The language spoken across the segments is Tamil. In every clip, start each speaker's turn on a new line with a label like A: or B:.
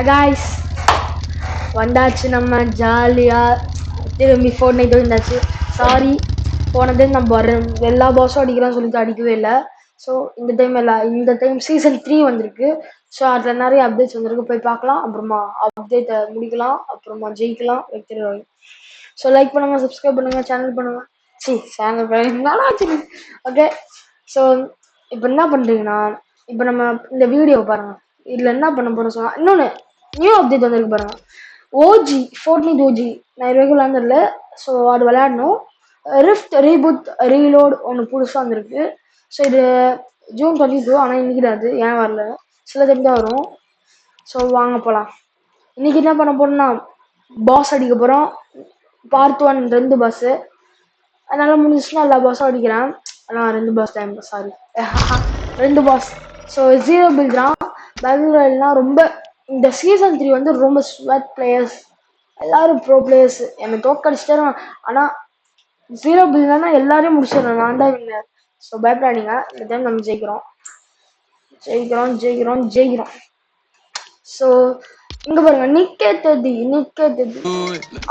A: guys, வந்தாச்சு நம்ம ஜாலியா திரும்பி ஃபோர்ட்நைட் வந்தாச்சு. சாரி போன டைம் நம்ம எல்லா பாஸும் அடிக்கிறான்னு சொல்லிட்டு அடிக்கவே இல்லை. ஸோ இந்த டைம் சீசன் 3 வந்திருக்கு. ஸோ அதில் நிறைய அப்டேட்ஸ் வந்திருக்கு, போய் பார்க்கலாம். அப்புறமா அப்டேட்டை முடிக்கலாம், அப்புறமா ஜெயிக்கலாம், வெற்றி. ஸோ லைக் பண்ணுங்க, சப்ஸ்கிரைப் பண்ணுங்க, சேனல் பண்ணுங்க. சேனல் பண்ணுங்க. ஓகே, ஸோ இப்போ என்ன பண்ணுறீங்கன்னா, இப்போ நம்ம இந்த வீடியோ பாருங்க. இதில் என்ன பண்ண போகிறோம் சொன்னால், இன்னொன்று நியூ அப்டேட் வந்திருக்கு பாருங்க. ஓஜி ஃபோர்ட்நைட் ஓஜி நான் ரெகுலர் இல்லை. ஸோ அது விளையாடணும். ரிஃப்ட் ரீபூட் ரீலோட் ஒன்று புதுசாக வந்திருக்கு. ஸோ இது ஜூன் 22, ஆனால் இன்னைக்கு தான் அது ஏன் வரல, சில டைம் தான் வரும். ஸோ வாங்க போகலாம். இன்னைக்கு என்ன பண்ண போறோம்னா, பாஸ் அடிக்க போகிறோம். Part 1 2 pass. அதனால முடிஞ்சுச்சுன்னா எல்லா பாஸும் அடிக்கிறேன். ஆனால் 2 pass time, sorry 2 pass. So 0 பில் தான். பெங்களூர்னா ரொம்ப இந்த சீசன் 3 வந்து ரொம்ப ஸ்வெட் பிளேயர்ஸ், எல்லாரும் ப்ரோ பிளேயர்ஸ். என்னை தோக்கடிச்சிட்டேன். ஆனால் 0 பில்னா எல்லாரையும் முடிச்சிடறேன், நான் தான் வின்னர். ஸோ பயப்படாதீங்க, இந்த டைம் நம்ம ஜெயிக்கிறோம். ஸோ இங்க பாருங்க, நிக்கே தெதி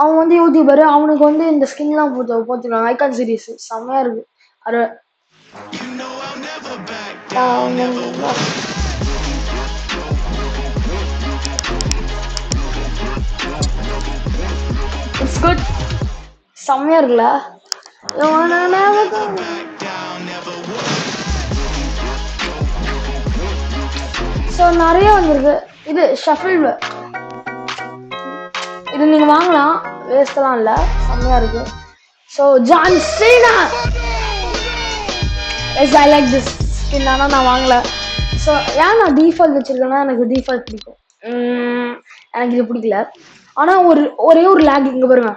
A: அவன் வந்து யூடியூபர். அவனுக்கு வந்து இந்த ஸ்கின்லாம் போட்டுருக்காங்க. ஐகான் சீரீஸ் செம்மையா இருக்கு. அது இட்ஸ் குட், செம்மையா இருக்குல்ல. ஸோ நிறைய வந்திருக்கு. இது ஷஃபில், இது நீங்க வாங்கலாம், வேஸ்ட்லாம் இல்லை, செம்மையா இருக்கு. So John Cena, yes I like this skin. ஆனால் நான் வாங்கல. ஸோ ஏன் நான் டிஃபால்ட் வச்சிருக்கேன்னா, எனக்கு டிஃபால்ட் பிடிக்கும். எனக்கு இது பிடிக்கல. ஆனால் ஒரே ஒரு லேக் இங்கே பாருங்க.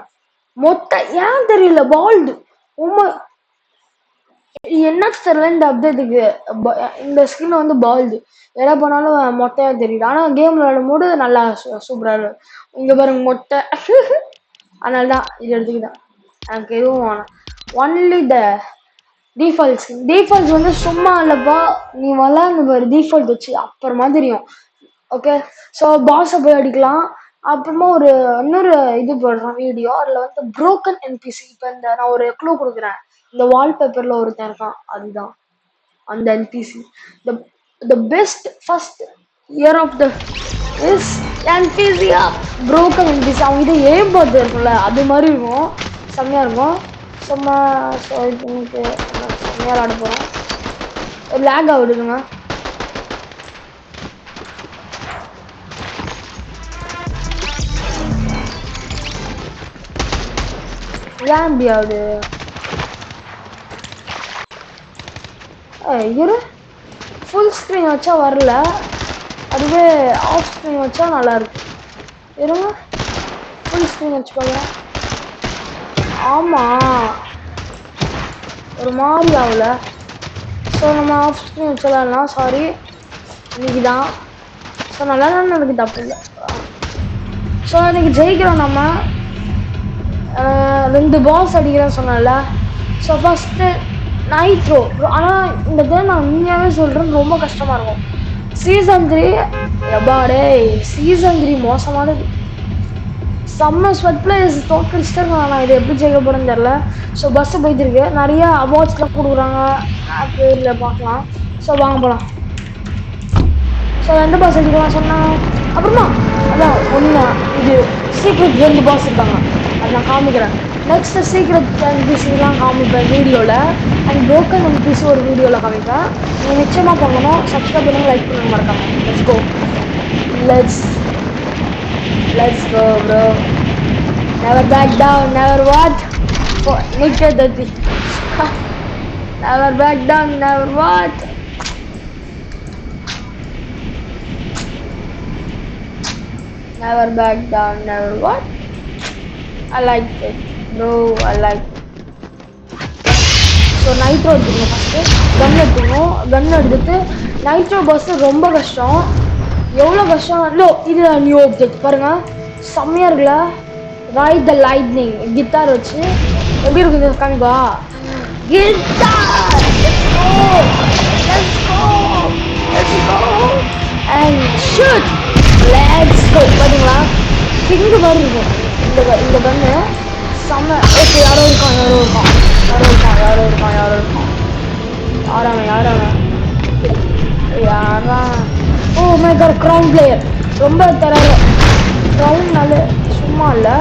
A: ஏன் தெரியல, பால்டு என்ன தெரியல. இந்த அப்டேட்டுக்கு இந்த ஸ்கின் வந்து பால்டு எதை பண்ணாலும் மொட்டையா தெரியுது. ஆனால் கேம் விளையாடும் போது நல்லா சூப்பரா இருக்கும். இங்க பாருங்க மொட்டை. அதனால தான் இது எடுத்துக்கிட்டேன். எனக்கு எதுவும் ஒன்லி த டிஃபால்ட்ஸ் வந்து சும்மா இல்லப்பா, நீ விளையாண்டு பாரு டிஃபால்ட் வச்சு, அப்புறமா தெரியும். ஓகே, ஸோ பாஸை போய் அடிக்கலாம். அப்புறமா இன்னொரு இது போடுறேன் வீடியோ. அதில் வந்து புரோக்கன் என்பிசி. இப்போ நான் ஒரு க்ளூ கொடுக்குறேன். இந்த வால்பேப்பரில் ஒருத்தன் இருக்கான், அதுதான் அந்த NBC. The best first year of the is என்பிசியா, புரோக்கன் என்பிசி. அவங்க இதை ஏம் பார்த்து இருக்கும்ல, அது மாதிரி இருக்கும், செம்மையாக இருக்கும். செம்மையாக ஆட போகிறோம். ஒரு லேக் ஆகுதுங்க. ஏன் இப்படி ஆகுது? இரு, ஃபுல் ஸ்க்ரீன் வச்சா வரல, அதுவே ஆஃப் ஸ்க்ரீன் வச்சா நல்லா இருக்கு. இருங்க, ஃபுல் ஸ்க்ரீன் வச்சுக்கோங்க. ஆமாம், ஒரு மாதிரி ஆகல. ஸோ நம்ம ஆஃப் ஸ்க்ரீன் வச்சலாம். சாரி, இன்னைக்கு தான். ஸோ நல்லா தான் எனக்கு தப்பு இல்லை. ஸோ இன்னைக்கு ஜெயிக்கிறோம் நம்ம. 2 பாஸ் அடிக்கிறேன்னு சொன்னல. So first nitro. ஆனால் இந்த டைம் நான் உண்மையாகவே சொல்கிறேன், ரொம்ப கஷ்டமாக இருக்கும். சீசன் 3 எப்பாடே, சீசன் 3 மோசமானது. செம்ம ஸ்வெட் பிளேயர்ஸ் தோக்கடிச்சிட்டு நான் இது எப்படி ஜெயிக்க போகிறேன்னு தெரில. ஸோ பஸ்ஸு போயிட்டு இருக்கு, நிறைய அவார்ட்ஸ்லாம் கொடுக்குறாங்க, ஆப்பு இல்லை பார்க்கலாம். ஸோ வாங்க போகலாம். ஸோ 2 பாஸ் அடிக்கலாம் சொன்னாங்க. அப்புறமா அதான் ஒன்று, இது சீக்ரெட் 2 பாஸ் இருக்காங்க, அதை நான் காமிக்கிறேன். நெக்ஸ்ட் சீக்ரெட் என்பிசிலாம் காமிப்பேன் வீடியோவில். அண்ட் புரோக்கன் என்பிசி ஒரு வீடியோவில் காமிப்பேன். நீங்கள் நிச்சயமாக பண்ணணும். சப்ஸ்கிரைப் பண்ணுங்க, லைக் பண்ணுங்க, மறக்காம. Let's go bro. Never back down, never what? Nikhe Dati. Never back down, never what? Never back down, never what? I like it bro, I like it. So nitro எடுத்துக்கணும். ஃபஸ்ட்டு கன் எடுத்துக்கணும். கன் எடுத்துட்டு நைட்ரோ பஸ் ரொம்ப கஷ்டம். எவ்வளோ கஷ்டம் இல்லை. இது நியூ ஆப்ஜெக்ட் பாருங்க, செம்மையாக இருக்குல்ல. ரைட் த லைட்னிங் கிட்டார் வச்சு எப்படி இருக்குது காமிப்பா. Guitar, let's go and shoot, let's go. சிங்கு மாதிரி இருக்கும் இந்த கண்ணு செம்ம. ஓகே, யாரோ இருக்கான் யாரா. Oh my God, crown player ரொம்ப தராரு. க்ரௌன் நல்ல சும்மா இல்லை.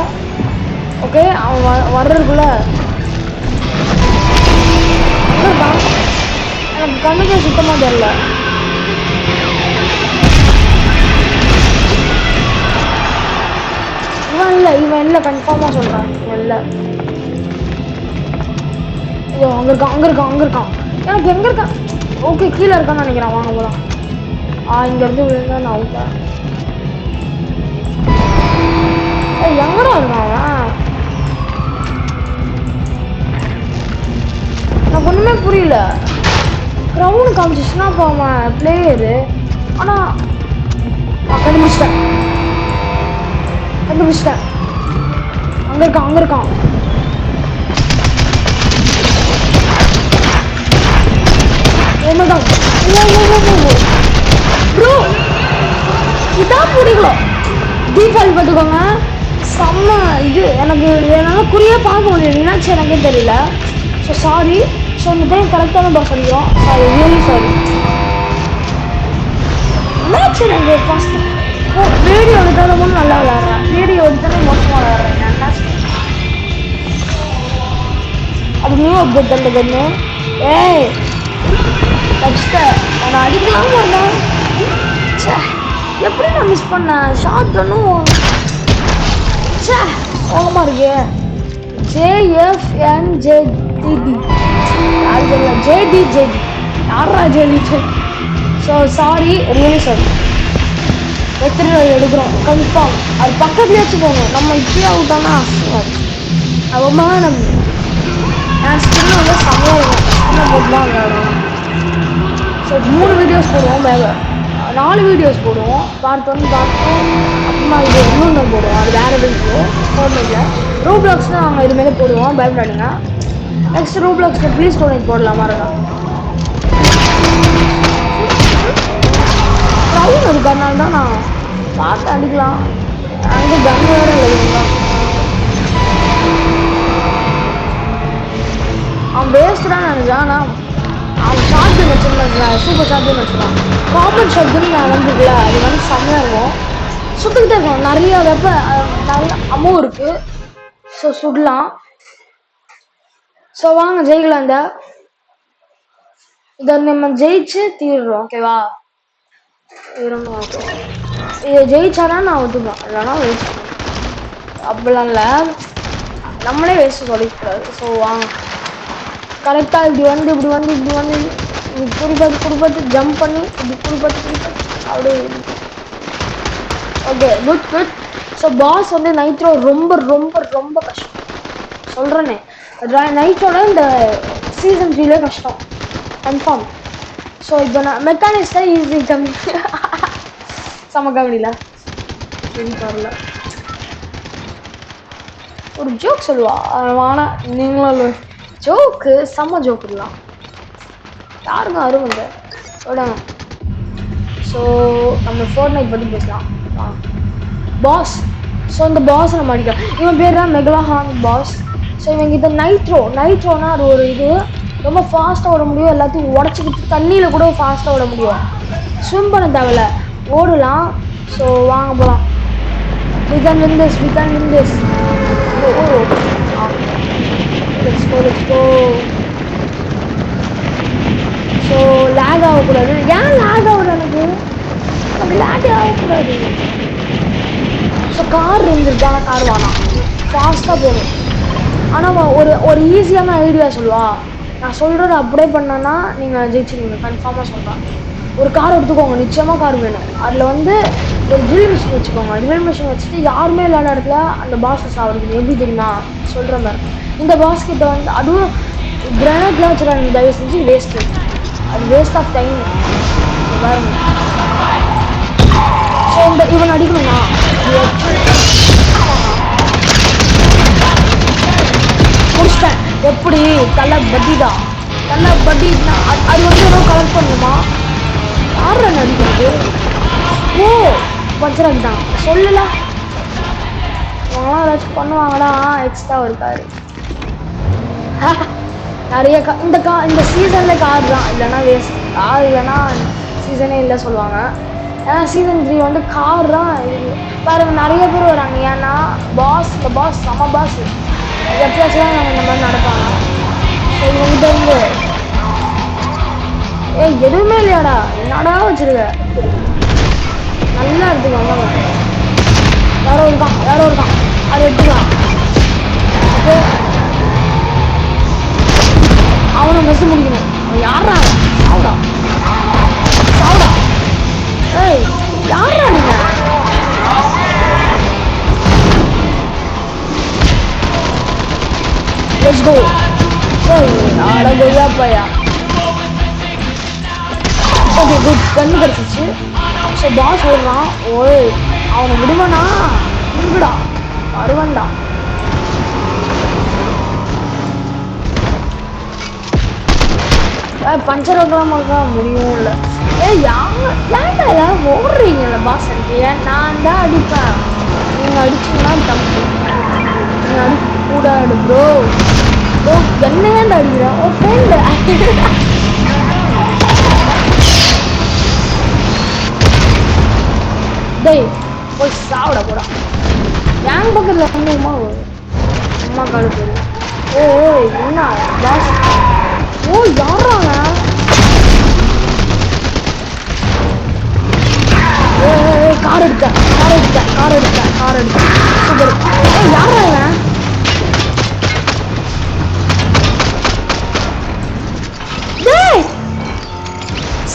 A: ஓகே, அவன் வர்றதுக்குள்ள எனக்கு கண்ணுக்கே சுத்தமாக தெரியல. இவன் இல்லை கன்ஃபார்மாக சொல்கிறான். இவன் இல்லை. ஐயோ, அங்கே இருக்கான். எனக்கு எங்கே இருக்கான்? ஓகே, கீழே இருக்கான்னு நினைக்கிறேன். வாங்க போகலாம். இங்கேருந்து விழுந்தா நான் அவுட்டேன். எங்கடா இருக்கான் அவன்? எனக்கு ஒன்றுமே புரியல. க்ரௌனு காமிச்சிச்சுன்னா இப்போ அவன் பிளேயரு. ஆனால் கண்டுபிடிச்சிட்டேன். அங்கே இருக்கான். ப்ரோ, இதான் பிடிக்கும். டீஃபால்ட் பார்த்துக்கோங்க. செம்ம இது. எனக்கு என்னால் குறியே பார்க்க முடியல. என்னாச்சு எனக்கே தெரியல. So sorry. ஸோ இந்த டைம் கரெக்டான பாஸ் அடிக்கிறோம். Sorry, really sorry. என்னாச்சு எனக்கு ஃபஸ்ட் வீடியோ எடுத்தாலும் நல்லா விளையாடுறேன், வீடியோ எடுத்தாலும் மோசமாக விளையாடுறேன். என்னாச்சு அது நியூ அப்டேட் அந்த கண்ணு. ஏய் நான் அடிக்கலாம் மாட்டேன். எப்படி நான் மிஸ் பண்ணேன்? ஷார்ட் கன்னும் சோகமாக இருக்கு. JFNJDD JD யாரா JD? So sorry, really sorry. எத்தனை எடுக்கிறோம் கன்ஃபார்ம். அது பக்கத்துலேயாச்சும் போகணும். நம்ம இப்படியே அவுட்டானா அவமானம். என் ஸ்கின் வந்து செம்மையாக இருக்கும். ஸ்கின்னை போட்டு தான் விளையாடணும். ஸோ 3 வீடியோஸ் போடுவோம், 4 வீடியோஸ் போடுவோம். பார்ட் 1 பார்ட் 2 அப்புறமா இது இன்னொன்று போடுவோம். அது வேறு வீடியோ ஃபோர்மேட்டில். ரூப்ளாக்ஸில் நாங்கள் இதுமாரி போடுவோம், பயப்படாதுங்க. நெக்ஸ்ட் ரூப்ளாக்ஸில் ப்ளீஸ் டோனேட் போடலாமா இருக்கா? க்ரௌன் இருக்கிறதுனால தான் நான் பார்த்து அடிக்கலாம். அங்கே கன் வேறு இல்லைங்களா? அவன் வேஸ்ட்டாக நினைச்சான். ஆனால் அவன் ஷார்ட் கன் வச்சுருந்தான், சூப்பர் ஷார்ட் கன் வச்சுருக்கான். காமன் ஷார்ட் கன் நான் வந்துக்கல. அது வந்து செம்மையாக இருக்கும். சுட்டுக்கிட்டே இருக்கும். நிறையா நிறைய அமௌண்ட் இருக்குது. ஸோ சுடலாம். ஸோ வாங்க ஜெயிக்கலாம். இதை நம்ம ஜெயிச்சு தீர்றோம். ஓகேவா? ஓகே, இதை ஜெயிச்சாதான் நான் ஒத்துப்பேன், இல்லைனா வேஸ்ட். அப்படிலாம் இல்லை, நம்மளே வேஸ்ட்டு சொல்லிக்கூடாது. ஸோ வாங்க கரெக்டாக இப்படி வந்து குறிப்பாட்டு ஜம்ப் பண்ணி இப்படி குறிப்பாட்டு அப்படியே. Okay, good. ஸோ பாஸ் வந்து நைட்ரோ ரொம்ப ரொம்ப ரொம்ப கஷ்டம் சொல்கிறேனே. நைட்ரோட இந்த சீசன் 3லே கஷ்டம் கன்ஃபார்ம். ஸோ இப்போ நான் மெக்கானிக்ஸ் தான் ஈஸி கம்மி. செம்ம கவனில சரி தரல. ஒரு ஜோக் சொல்லுவா, வானா நீங்களும் ஜோக்கு செம்ம ஜோக் இல்லலாம் யாருங்க அருங்க விடுங்க. ஸோ நம்ம ஃபோர்ட்நைட் பற்றி பேசலாம். பாஸ். ஸோ இந்த பாஸ் நம்ம அடிக்கலாம். இவன் பேர் தான் மெகலாஹான் பாஸ். ஸோ இவங்கிட்ட நைட்ரோனா அது ஒரு இது ரொம்ப ஃபாஸ்ட்டாக ஓட முடியும். எல்லாத்தையும் உடச்சிக்கிட்டு தண்ணியில் கூட ஃபாஸ்ட்டாக ஓட முடியும். ஸ்விம் பண்ண தேவையில்ல, ஓடலாம். ஸோ வாங்க போகலாம். we can win this. Let's go. So lag ஆகக்கூடாது. ஏன் லேக் ஆகுது? எனக்கு லேக் ஆகக்கூடாது. ஸோ கார் இருந்துருக்கு, ஆனால் கார் வேணாம், ஃபாஸ்ட்டாக போகணும். ஆனால் ஒரு ஈஸியான ஐடியா சொல்லுவா. நான் சொல்கிறது அப்படியே பண்ணேன்னா நீங்கள் ஜெயிச்சிருவீங்க கன்ஃபார்மாக சொல்கிறேன். ஒரு கார் எடுத்துக்கோங்க, நிச்சயமாக கார் வேணும். அதில் வந்து ஒரு ட்ரில் மிஷின் வச்சுக்கோங்க. ட்ரில் மிஷின் வச்சுட்டு யாருமே இல்லாத இடத்துல அந்த பாஸஸ் ஆகுது. எப்படி தெரியுமா சொல்கிற மாதிரி? இந்த பாஸ் கிட்ட வந்து அதுவும் கிரனேட்லாம் வச்சுருக்காங்க. தயவு செஞ்சு வேஸ்ட்டு, அது வேஸ்ட் ஆஃப் டைம். ஸோ இவன் அடிக்கணும்னா முடிச்சிட்டேன். எப்படி தலை பட்டிதான் அது வந்து ஏதோ கலெக்ட் பண்ணுமா? யார் அடிக்கிறது? ஓ பஞ்சராக் தான் சொல்லல. இவங்களாம் ஏதாச்சும் பண்ணுவாங்கடா எக்ஸ்ட்ரா ஒரு கார். நிறைய இந்த சீசன்ல கார் தான், இல்லைன்னா வேஸ்ட். கார் இல்லைன்னா சீசனே இல்லை சொல்லுவாங்க. ஏன்னா சீசன் 3 வந்து கார் தான் இது. பாருங்க நிறைய பேர் வராங்க. ஏன்னா இந்த பாஸ் செம பாஸ். எப்பயாச்சும் தான் இந்த மாதிரி நடப்பாங்க. ஸோ இவங்கிட்ட இருந்து எதுவுமே இல்லையாடா, என்னடா வச்சிருக்க? நல்லா எடுத்துக்கோ. யாரோ இருக்கான் அதை எடுத்துக்கலாம். ஓகே, அவனை மெஸ் முடிக்கணும். யாரா சாவுடா சாவுடா. ஏய் யாரா நீங்க? Let's go. ஆட கொய்யா பையா. ஓகே குட், கண்ணு கிடச்சிச்சு. ஸோ பாஸ் ஓடுறான். ஓய் அவனை விடுவானா? இங்குடா வருவன்டா. பஞ்சர் வைக்கலாம் முடியும் இல்லை. ஏன்டா எல்லாரும் ஓடுறீங்கல்ல பாஸ் அடிக்க? நான் தான் அடிப்பேன். நீங்கள் அடிச்சீங்கன்னா தப்பு. நீங்கள் அடிக்க கூடாது ப்ரோ. ப்ரோ என்னையாண்டா அடிக்கிறேன்? ஓ ஃப்ரெண்டு. டேய் போய் சாப்பிட போடா. என் பக்கத்தில் வந்து அம்மா காலு போயிரு. என்ன பாஸ்? யாராங்க? கார் எடுத்தேன் சூப்பர். யாராங்க?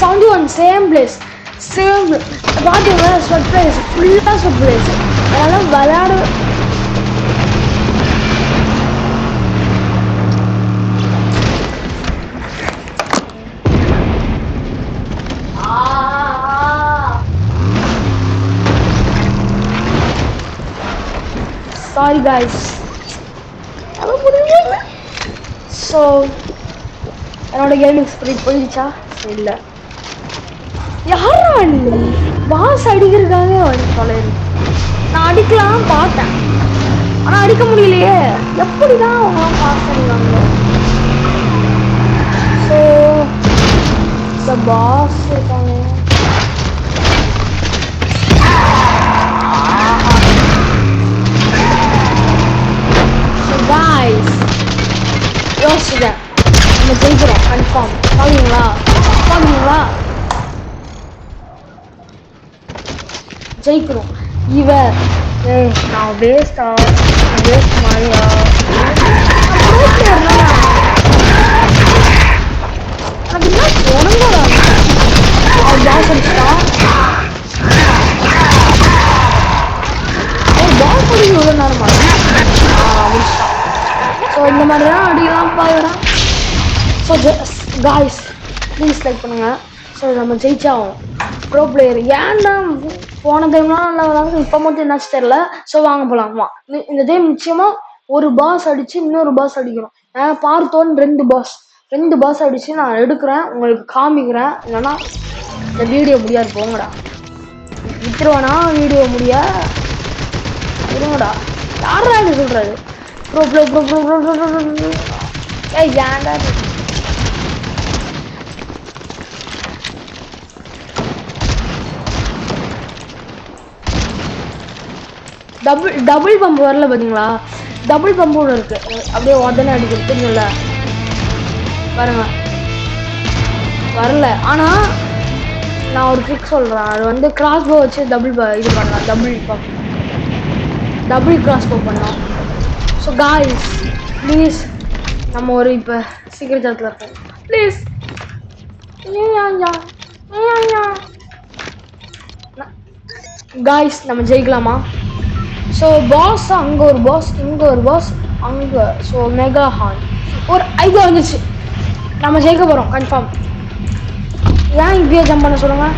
A: சவுண்ட் ஒன் சேம் பிளேஸ் பார்த்தீங்கன்னா ஸ்வெட் பிளேஸ் ஃபுல்லாக ஸ்வெட் பிளேஸ். அதெல்லாம் விளையாடு. Sorry guys. ஸோ என்னோட கேமிங் ஸ்பிரிட் போயிடுச்சா? இல்லை. யாரா நீ? பாஸ் அடிக்கிறதுக்காக வந்து தொலைது. நான் அடிக்கலாம் பார்த்தேன், ஆனால் அடிக்க முடியலையே. எப்படிதான் அவங்களாம் பாஸ் அடிக்கிறாங்களோ? ஸோ பாஸ் இருக்காங்க. யோசிச்சுட்டேன், நம்ம ஜெயிக்கிறோம் கன்ஃபார்ம். பாக்குறீங்களா? ஜெயிக்கிறோம். நான் வேஸ்ட் மாதிரியா? அப்படின்னா உடம்புடா அவன் பாஸ் அடிச்சிட்டான். பாஸ் அடிக்க எவ்வளோ நேரம் முடிச்சிட்டான். ஸோ இந்த மாதிரி தான் அடிக்கலாம் பார்க்குறேன். ஸோ காய்ஸ் ப்ளீஸ் லைக் பண்ணுங்கள். ஸோ நம்ம ஜெயிச்சாகும் ப்ரோ பிளேயர். ஏன்டா போன டைம்லாம் நல்லா விளாங்க, இப்போ மட்டும் என்னாச்சு தெரில. ஸோ வாங்க போகலாமா? இந்த டைம் நிச்சயமாக ஒரு பாஸ் அடித்து இன்னொரு பாஸ் அடிக்கணும். ஏன்னா பார்த்தோன்னு ரெண்டு பாஸ் அடித்து நான் எடுக்கிறேன், உங்களுக்கு காமிக்கிறேன். இல்லைன்னா இந்த வீடியோ முடியாது. போங்கடா, விட்டுருவேனா வீடியோ முடிய? இருங்கடா. யாரா இது சொல்கிறது? ப்ரோ ஏன்டா டபுள் பம்பு வரல பார்த்தீங்களா? டபுள் பம்பு ஒன்று இருக்கு, அப்படியே உடனே அடிக்கிறது தெரியும்ல. பாருங்க வரல. ஆனால் நான் ஒரு ட்ரிக் சொல்கிறேன். அது வந்து கிராஸ் போ வச்சு இது பண்ணலாம். டபுள் கிராஸ் போ பண்ணலாம். ஸோ காய்ஸ் ப்ளீஸ், நம்ம ஒரு இப்போ சீக்கிரம் இடத்துல இருக்கோம். ப்ளீஸ் காய்ஸ் நம்ம ஜெயிக்கலாமா? ஸோ பாஸ் அங்கே ஒரு பாஸ், இங்கே ஒரு பாஸ், அங்கே. ஸோ மெகா ஹால் ஒரு ஐடியா வந்துச்சு. நம்ம ஜெயிக்க போகிறோம் கன்ஃபார்ம். ஏன் இப்படியே ஜம்ப் பண்ண சொல்லுங்கள்?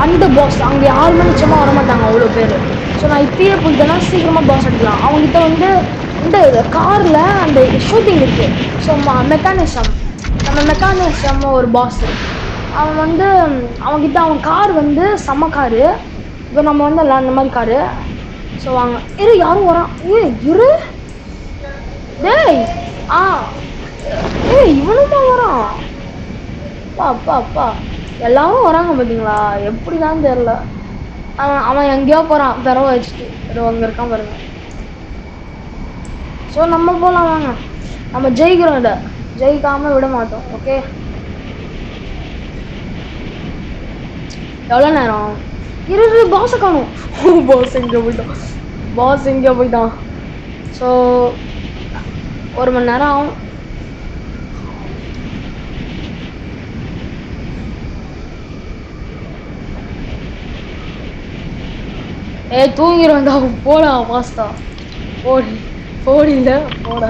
A: அந்த பாஸ் அங்கே யாருமே நிச்சயமாக வரமாட்டாங்க அவ்வளோ பேர். ஸோ நான் இப்பயே போயிட்டேன்னா சீக்கிரமாக பாஸ் அடிக்கலாம். அவங்ககிட்ட வந்து இந்த காரில் அந்த ஷூட்டிங் இருக்குது. ஸோ மெக்கானிசம் ஒரு பாஸ். அவன் வந்து அவன்கிட்ட அவன் கார் வந்து செம்ம காரு. இப்போ நம்ம வந்து அந்த மாதிரி காரு ஸோ வாங்க. இரு யாரும் வரான். இரு. டேய். ஆ. இவனுமா வரான். அப்பா அப்பா அப்பா. எல்லாரும் வராங்க பாத்தீங்களா? எப்படிதான் தெரியல. அவன் அவன் எங்கேயோ போறான் பெறவ வச்சுட்டு. இதோ அங்க இருக்கான் பாருங்க. ஸோ நம்ம போலாம் வாங்க. நம்ம ஜெயிக்கிறோம் இதை. ஜெயிக்காம விட மாட்டோம். ஓகே. எவ்வளோ நேரம்? இரு பாஸை காணும். பாஸ் எங்கே போயிட்டான்? பாஸ் எங்கே போயிட்டான்? ஸோ 1 மணி நேரம் ஆகும். தூங்கிடுவேன்டா. போடா பாஸ்தா. போடி போடியில் போடா.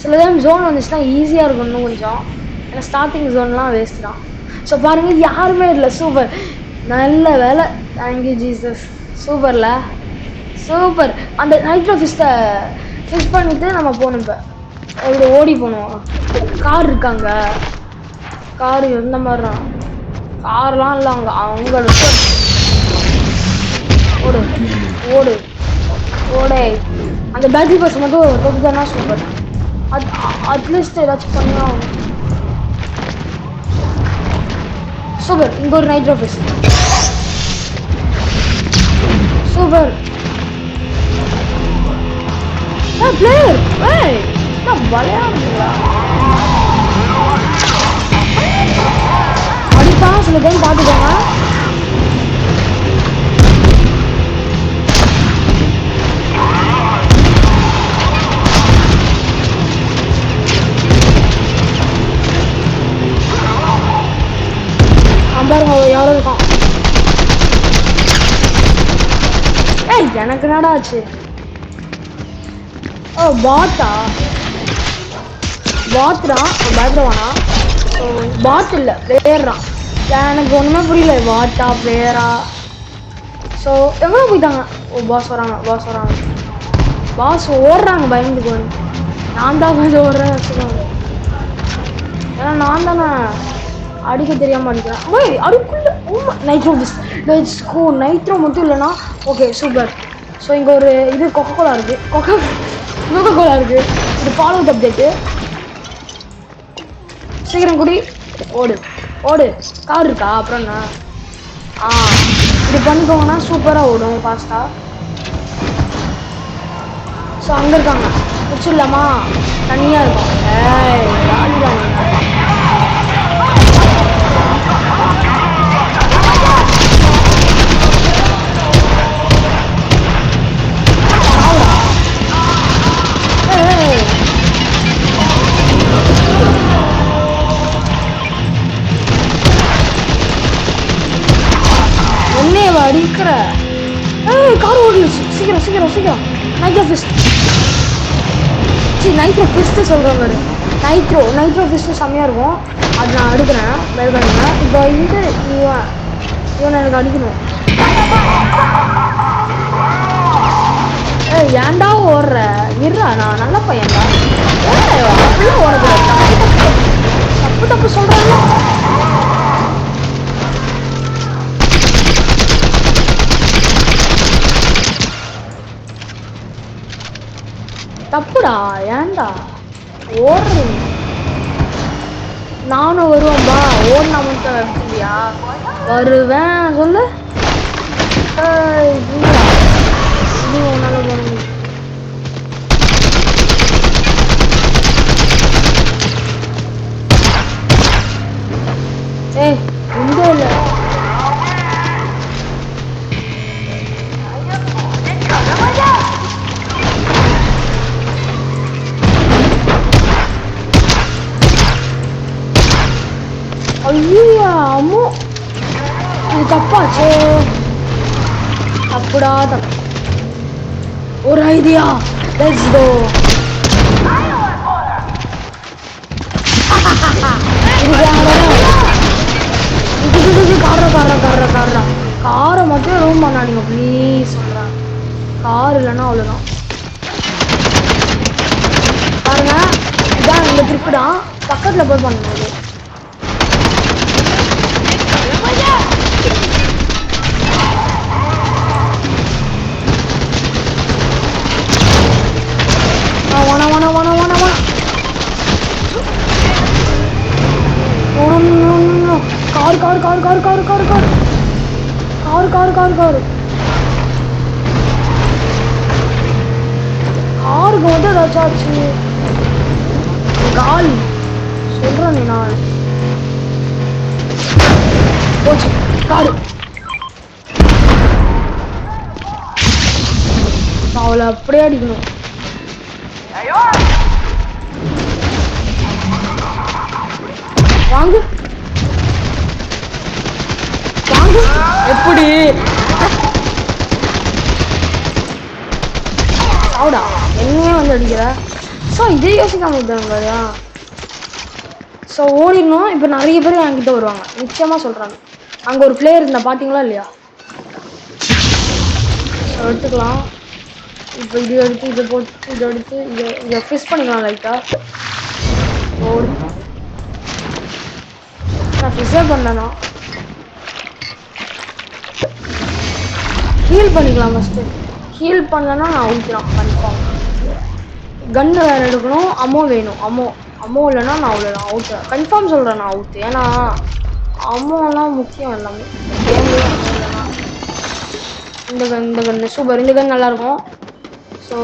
A: சில டைம் ஜோன் வந்துச்சுன்னா ஈஸியாக இருக்கும் இன்னும் கொஞ்சம். ஏன்னா ஸ்டார்டிங் ஜோன்லாம் வேஸ்ட் தான். ஸோ பாருங்க யாருமே இல்லை. சூப்பர். நல்ல வேலை. Thank you Jesus. சூப்பர்ல. சூப்பர். அந்த நைட்ரோ ஃபிஷ்ஷை ஃபிஷ் பண்ணிட்டு நம்ம போகணும். இப்போ இப்படி ஓடி போகணும். கார் இருக்காங்க. கார் எந்த மாதிரி தான் கார்லாம் இல்லை அங்கே. அவங்களுக்கு ஓடு ஓடு ஓடே. அந்த பேட்டரி பஸ் மட்டும் தொகுதானா சூப்பர். அட்லீஸ்ட் ஏதாச்சும் பண்ணியா சூப்பர். இங்கே ஒரு நைட்ரோ ஃபிஷ். சூப்பர். பிளேயர் விளையாடுங்களா? அடிப்பா சில டைம் பார்த்துக்கோங்க. பாருங்க யாரும் இருக்கான். எனக்கு என்னடா ஆச்சு? பாட்டா? பாத்ரா பயப்படுவானா? பாத் இல்லை பிளேயர்றான். எனக்கு ஒன்றுமே புரியல. பாட்டா பிளேயரா? ஸோ எவ்வளோ போயிட்டாங்க? பாஸ் வராங்க. பாஸ் வராங்க. பாஸ் ஓடுறாங்க பயந்துக்கு. நான் தான் கொஞ்சம் ஓடுறேன் வச்சுக்கோங்க. ஏன்னா நான் தானே அடிக்க தெரியாமல் அடிக்கிறேன். அதுக்குள்ள நைட்ரோ லெட்ஸ்கோ. நைட்ரோ மட்டும் இல்லைன்னா ஓகே சூப்பர். ஸோ இங்கே ஒரு இது கொக்கோ கோலா இருக்குது. கொக்கோ கோலா இருக்குது. இது ஃபாலோ அப்டேட்டு. சீக்கிரம் குடி. ஓடு ஓடு. கார் இருக்கா? அப்புறம் என்ன? இப்படி பண்ணிக்கோங்கன்னா சூப்பராக ஓடும் ஃபாஸ்ட்டாக. ஸோ அங்கே இருக்காங்க. முடிச்சிடலாமா? தனியாக இருக்கும். என்னையவா அடிக்கிற? கார் ஓடிடுச்சு. சீக்கிரம் சீக்கிரம் சீக்கிரம். Nitro fish. நைட்ரோ ஃபிஷ்ட்டு சொல்கிறேன் பாரு. நைட்ரோ ஃபிஷ்ட்டு செம்மையாக இருக்கும். அது நான் அடுக்கிறேன். பயப்படுங்க. இப்போ இந்த இவனை எனக்கு அடிக்கணும். ஏன்டா ஓடுற? இருறா, நான் நல்ல பையன்டா. அப்படிலாம் ஓடக்கூடாது. தப்பு தப்பு சொல்கிறாங்க. தப்புடா. ஏன்டா ஓடுறீங்க? நானும் வருவேன்பா. ஓடினா மட்டும் எடுத்துக்கியா? வருவேன் சொல்லு. நீ உன்னால போன இந்த இல்லை. ஐயா அம்மோ, இது தப்பாச்சு. தப்புடா தப்பு. ஒரு ஐடியா. Let's go. காரை மட்டும் ரூம் பண்ணாதீங்க ப்ளீஸ் சொல்கிறேன். கார் இல்லைன்னா அவ்வளோதான். பாருங்க இதான் இந்த ட்ரிப்பு தான். பக்கத்தில் போய் பண்ணும்போது காரு காருக்கு வந்து ஏதாச்சும் ஆச்சு. காலி சொல்றேன் நான் போச்சு காரு. அவளை அப்படியே அடிக்கணும். வாங்கு வாங்கு எப்படி அவடா என்னையே வந்து அடிக்கிற. ஸோ இதே யோசிக்காம விட்டாங்க. ஸோ ஓடிடணும். இப்போ நிறைய பேர் என்கிட்ட வருவாங்க நிச்சயமாக சொல்கிறாங்க. அங்கே ஒரு பிளேயர் இருந்தா பார்த்தீங்களா இல்லையா? ஸோ எடுத்துக்கலாம். இப்போ இது எடுத்து இதை போட்டு இதை எடுத்து இதை ஃபிஷ் பண்ணிக்கலாம் லைட்டாக. ஓடு நான் ஃபிஷ்ஷே பண்ணேண்ணா. ஹீல் பண்ணிக்கலாம் ஃபஸ்ட்டு. ஹீல் பண்ணலன்னா நான் அவுட்லாம் கன்ஃபார்ம். கன்று வேறு எடுக்கணும். அம்மோ வேணும். அம்மோ இல்லைன்னா நான் அவ்வளோ அவுட்டு கன்ஃபார்ம் சொல்கிறேன். நான் அவுட்டு. ஏன்னா அம்மோலாம் முக்கியம் எல்லாமே கேம்லேயே. அம்மோ இல்லைன்னா இந்த கன்று சூப்பர். இந்த கன்று நல்லாயிருக்கும். ஸோ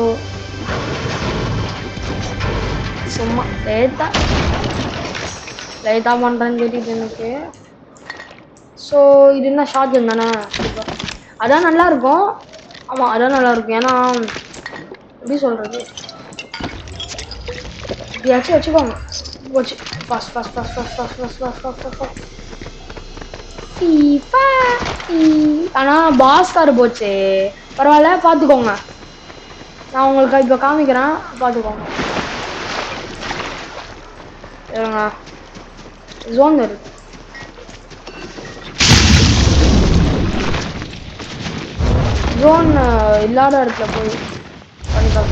A: சும்மா லைட்டாக பண்ணுறேன்னு தெரியுது எனக்கு. ஸோ இது என்ன ஷார்ட் கன் தானே? சூப்பர். அதான் நல்லாயிருக்கும். ஆமாம் அதான் நல்லாயிருக்கும். ஏன்னா எப்படி சொல்கிறது, இப்படியாச்சும் வச்சுக்கோங்க. போச்சு. Pass pass pass pass pass pass pass pass pass pass. ஆனால் பாஸ் கார் போச்சு. பரவாயில்ல பார்த்துக்கோங்க. நான் உங்களுக்கு இப்போ காமிக்கிறேன் பார்த்துக்கோங்க. இருங்க ஜோன் இருக்கு. ஜோன் இல்லாத இடத்துல போய் பண்ணிக்கலாம்.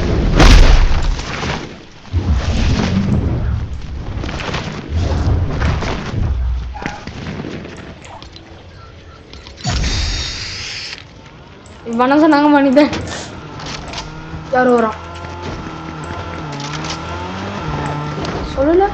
A: பண்ண சொன்னாங்க பண்ணிட்டேன். யார் வரான் சொல்லல.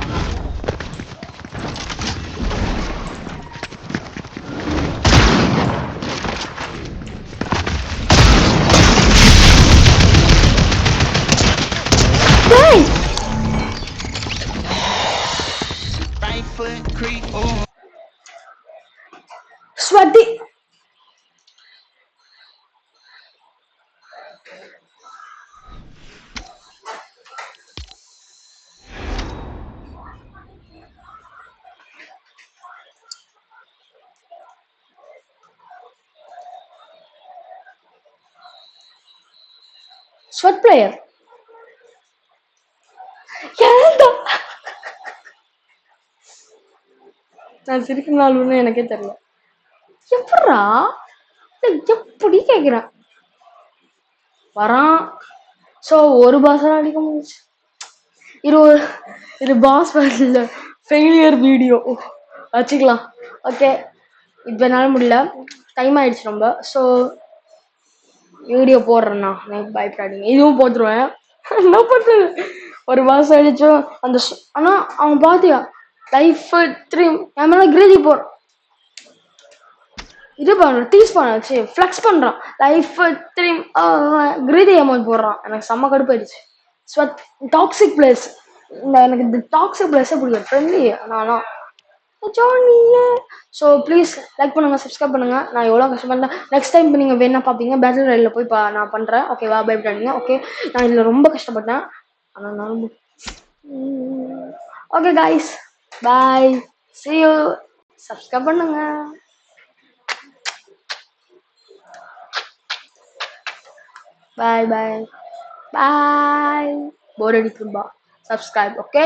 A: ஸ்வட்டி ஸ்வட் பிளேயர். நான் சிரிக்கும் நாள்னு எனக்கே தெரியல. எப்படா எப்படி கேட்குறேன் வரான். ஸோ ஒரு பாஸ் அடிக்க முடிச்சு. இது பாஸ் இல்லை ஃபெயிலியர் வீடியோ வச்சுக்கலாம். ஓகே இப்போ என்னால் முடியல. டைம் ஆயிடுச்சு ரொம்ப. ஸோ வீடியோ போடுறேண்ணா எனக்கு பயப்படாதீங்க. இதுவும் போட்டுருவேன். என்ன பண்ணுறது ஒரு மாதம் ஆயிடுச்சோம் அந்த. ஆனால் அவன் பார்த்தியா லைஃப் 3 என் மேலே கிரேதி போடுறான். இது பண்ணுறான் டீஸ் பண்ணாச்சு ஃப்ளெக்ஸ் பண்ணுறான். லைஃப் 3 கிரேதி அமௌண்ட் போடுறான். எனக்கு செம்ம கடுப்பாயிடுச்சு. Sweat toxic place. எனக்கு இந்த டாக்ஸிக் பிளேஸே பிடிக்கும். ஃப்ரெண்ட்லி ஆனால் ஜாலியே. ஸோ ப்ளீஸ் லைக் பண்ணுங்கள், சப்ஸ்கிரைப் பண்ணுங்கள். நான் எவ்வளோ கஷ்டப்பட்டேன். நெக்ஸ்ட் டைம் இப்போ நீங்கள் வேணா பார்ப்பீங்க. பேட்டில் ரயிலில் போய் நான் பண்ணுறேன். ஓகேவா? பயப்படாதீங்க. ஓகே நான் இதில் ரொம்ப கஷ்டப்பட்டேன். ஆனால் நான் okay guys bye. see you. Subscribe பண்ணுங்க. பாய் பாய் பாய். போர் அடிக்கும்பா. சப்ஸ்கிரைப். ஓகே.